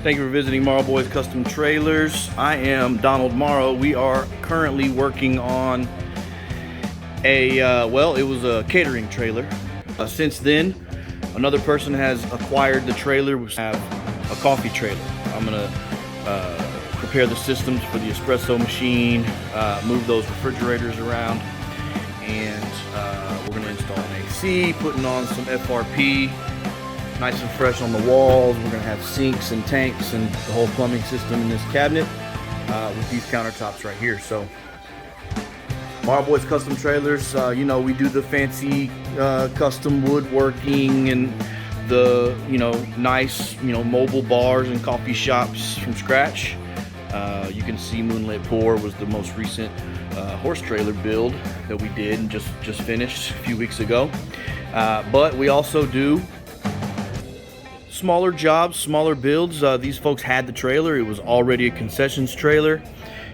Thank you for visiting Morrow Boys Custom Trailers. I am Donald Morrow. We are currently working on a, it was a catering trailer. Since then, another person has acquired the trailer. We have a coffee trailer. I'm gonna prepare the systems for the espresso machine, move those refrigerators around, and we're gonna install an AC, putting on some FRP. Nice and fresh on the walls. We're gonna have sinks and tanks and the whole plumbing system in this cabinet with these countertops right here. So Morrow Boys Custom Trailers, you know, we do the fancy custom woodworking and the, you know, nice, you know, mobile bars and coffee shops from scratch. You can see Moonlit Pour was the most recent horse trailer build that we did and just finished a few weeks ago. But we also do smaller jobs, smaller builds. These folks had the trailer. It was already a concessions trailer,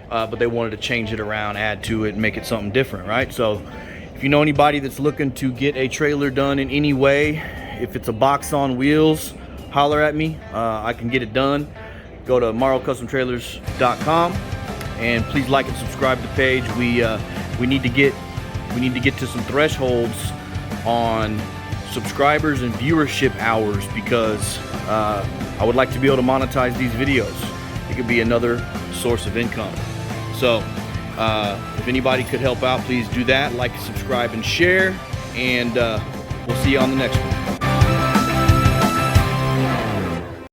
but they wanted to change it around, add to it, and make it something different, right? So if you know anybody that's looking to get a trailer done in any way, if it's a box on wheels, holler at me. I can get it done. Go to morrowcustomtrailers.com and please like and subscribe to the page. We need to get to some thresholds on subscribers and viewership hours, because I would like to be able to monetize these videos. It could be another source of income. So if anybody could help out, please do that. Like, subscribe, and share, and we'll see you on the next one.